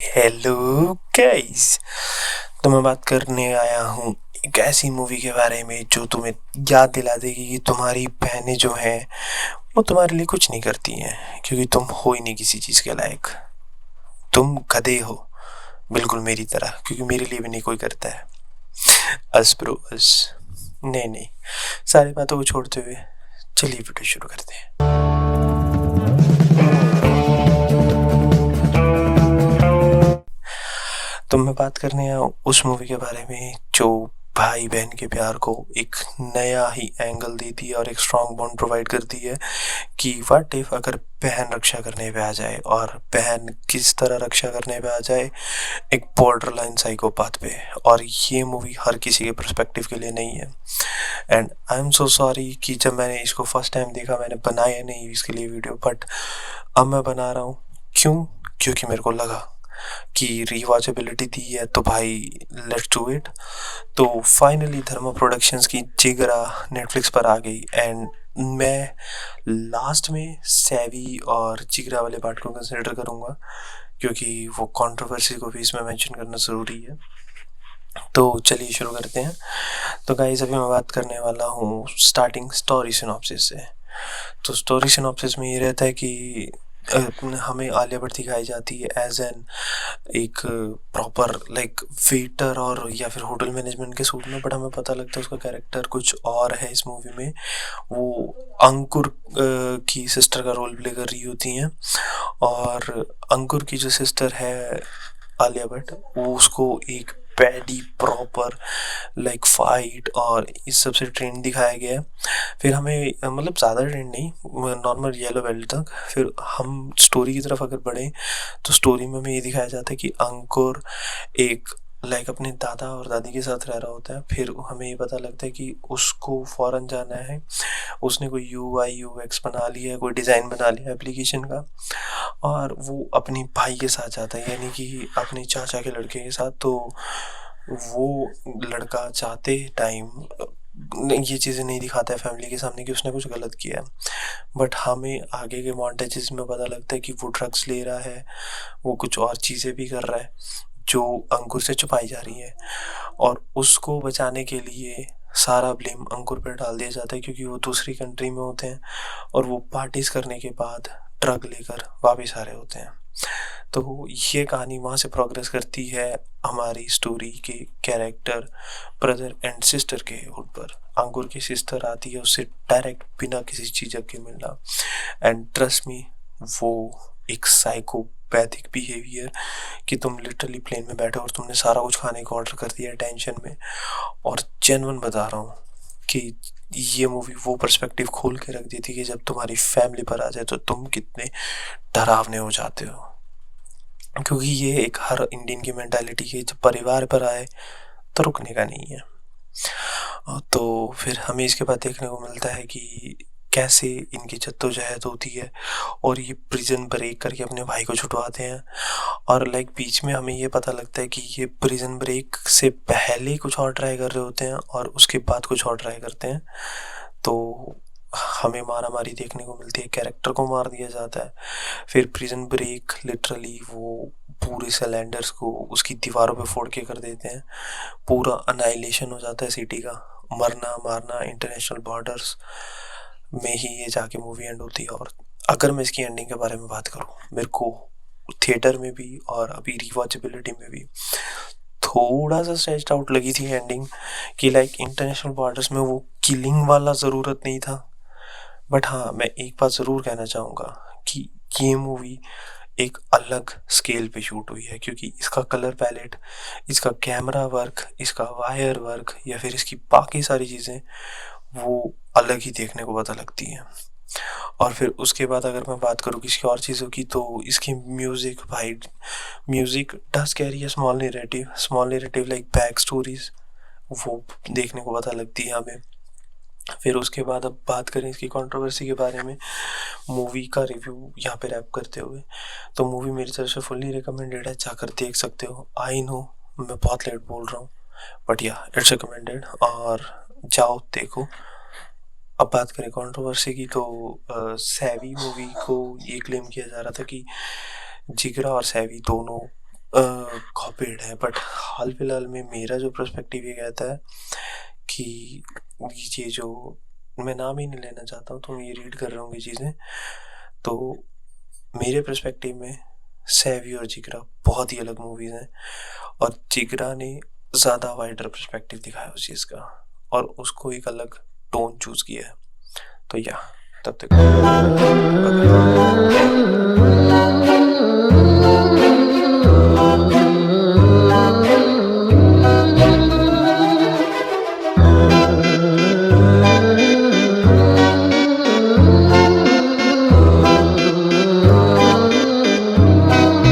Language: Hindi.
Hello guys. तो मैं बात करने आया हूँ एक ऐसी मूवी के बारे में जो तुम्हें याद दिला देगी कि तुम्हारी बहनें जो हैं वो तुम्हारे लिए कुछ नहीं करती हैं, क्योंकि तुम हो ही नहीं किसी चीज़ के लायक। तुम गधे हो, बिल्कुल मेरी तरह, क्योंकि मेरे लिए भी नहीं कोई करता है। अस ब्रो अस। नहीं नहीं, सारी बातों को छोड़ते हुए चलिए वीडियो शुरू करते हैं। तो मैं बात करने आया हूँ उस मूवी के बारे में जो भाई बहन के प्यार को एक नया ही एंगल देती है और एक स्ट्रॉन्ग बॉन्ड प्रोवाइड करती है कि व्हाट इफ अगर बहन रक्षा करने पे आ जाए, और बहन किस तरह रक्षा करने पे आ जाए, एक बॉर्डर लाइन साइकोपाथ पे। और ये मूवी हर किसी के पर्सपेक्टिव के लिए नहीं है। And I am so sorry कि जब मैंने इसको फर्स्ट टाइम देखा मैंने बनाया नहीं इसके लिए वीडियो, बट अब मैं बना रहा हूँ। क्यों? क्योंकि मेरे को लगा कि रिवॉचेबिलिटी दी है तो भाई लेट्स डू इट। तो फाइनली धर्मा प्रोडक्शंस की जिगरा नेटफ्लिक्स पर आ गई, एंड मैं लास्ट में सैवी और जिगरा वाले पार्ट को कंसिडर करूँगा, क्योंकि वो कंट्रोवर्सी को भी इसमें मेंशन करना ज़रूरी है। तो चलिए शुरू करते हैं। तो गाइस अभी मैं बात करने वाला हूँ स्टार्टिंग स्टोरी सिनॉप्सिस से। तो स्टोरी सिनॉप्सिस में ये रहता है कि हमें आलिया भट्ट दिखाई जाती है एज एन एक प्रॉपर लाइक वेटर और या फिर होटल मैनेजमेंट के सूट में, बट हमें पता लगता है उसका कैरेक्टर कुछ और है इस मूवी में। वो अंकुर की सिस्टर का रोल प्ले कर रही होती हैं, और अंकुर की जो सिस्टर है आलिया भट्ट, वो उसको एक पैडी प्रॉपर लाइक फाइट और इस सब से ट्रेंड दिखाया गया है। फिर हमें मतलब ज़्यादा ट्रेंड नहीं, नॉर्मल येलो बेल्ट तक। फिर हम स्टोरी की तरफ अगर बढ़ें तो स्टोरी में हमें ये दिखाया जाता है कि अंकुर एक लाइक अपने दादा और दादी के साथ रह रहा होता है। फिर हमें ये पता लगता है कि उसको फॉरेन जाना है। उसने कोई UI UX बना लिया है, कोई डिज़ाइन बना लिया एप्लीकेशन का, और वो अपने भाई के साथ जाता है, यानी कि अपने चाचा के लड़के के साथ। तो वो लड़का चाहते टाइम ये चीज़ें नहीं दिखाता है फैमिली के सामने कि उसने कुछ गलत किया है, बट हमें आगे के मॉन्टेजेस में पता लगता है कि वो ड्रग्स ले रहा है, वो कुछ और चीज़ें भी कर रहा है जो अंकुर से छुपाई जा रही है। और उसको बचाने के लिए सारा ब्लेम अंकुर पर डाल दिया जाता है, क्योंकि वो दूसरी कंट्री में होते हैं और वो पार्टीज करने के बाद ड्रग लेकर वापस आ रहे होते हैं। तो ये कहानी वहाँ से प्रोग्रेस करती है हमारी स्टोरी के कैरेक्टर ब्रदर एंड सिस्टर के ऊपर। अंकुर की सिस्टर आती है उससे डायरेक्ट बिना किसी चीज़ के मिलना, एंड ट्रस्ट मी, वो एक साइकोपैथिक बिहेवियर कि तुम लिटरली प्लेन में बैठे और तुमने सारा कुछ खाने का ऑर्डर कर दिया टेंशन में। और जेन्युइन बता रहा हूँ कि ये मूवी वो पर्सपेक्टिव खोल के रख देती है कि जब तुम्हारी फैमिली पर आ जाए तो तुम कितने डरावने हो जाते हो, क्योंकि ये एक हर इंडियन की मेंटालिटी है, जब परिवार पर आए तो रुकने का नहीं है। तो फिर हमें इसके बाद देखने को मिलता है कि कैसे इनकी जद्दोजहद होती है और ये प्रिजन ब्रेक करके अपने भाई को छुटवाते हैं। और लाइक बीच में हमें ये पता लगता है कि ये प्रिजन ब्रेक से पहले कुछ और ट्राई कर रहे होते हैं और उसके बाद कुछ और ट्राई करते हैं। तो हमें मारा मारी देखने को मिलती है, कैरेक्टर को मार दिया जाता है। फिर प्रिजन ब्रेक लिटरली वो पूरे सिलेंडर्स को उसकी दीवारों पे फोड़ के कर देते हैं, पूरा अनाइलेशन हो जाता है सिटी का, मरना मारना इंटरनेशनल बॉर्डर्स में ही ये जाके मूवी एंड होती है। और अगर मैं इसकी एंडिंग के बारे में बात करूँ, मेरे को थिएटर में भी और अभी रिवॉचेबिलिटी में भी थोड़ा सा स्ट्रेच्ड आउट लगी थी एंडिंग, कि लाइक इंटरनेशनल बॉर्डर्स में वो किलिंग वाला ज़रूरत नहीं था। बट हाँ, मैं एक बात ज़रूर कहना चाहूँगा कि ये मूवी एक अलग स्केल पे शूट हुई है, क्योंकि इसका कलर पैलेट, इसका कैमरा वर्क, इसका वायर वर्क या फिर इसकी बाकी सारी चीज़ें वो अलग ही देखने को पता लगती हैं। और फिर उसके बाद अगर मैं बात करूँ किसी और चीज़ों की, तो इसकी म्यूज़िक भाई, music does carry a small narrative like back stories, वो देखने को पता लगती है हमें। फिर उसके बाद अब बात करें इसकी कंट्रोवर्सी के बारे में, मूवी का रिव्यू यहाँ पे रैप करते हुए, तो मूवी मेरी तरफ से फुल्ली रिकमेंडेड है, जाकर देख सकते हो। आई नो मैं बहुत लेट बोल रहा हूँ, बट या इट्स रिकमेंडेड, और जाओ देखो। अब बात करें कंट्रोवर्सी की, तो सैवी मूवी को ये क्लेम किया जा रहा था कि जिगरा और सैवी दोनों कॉपीड है, बट हाल फिलहाल में मेरा जो पर्सपेक्टिव ये कहता है कि ये जो, मैं नाम ही नहीं लेना चाहता हूँ, तुम ये रीड कर रहे होंगे चीज़ें, तो मेरे पर्सपेक्टिव में सैवी और जिगरा बहुत ही अलग मूवीज़ हैं, और जिगरा ने ज़्यादा वाइडर पर्सपेक्टिव दिखाया उस चीज़ का, और उसको एक अलग टोन चूज़ किया है। तो या तब तक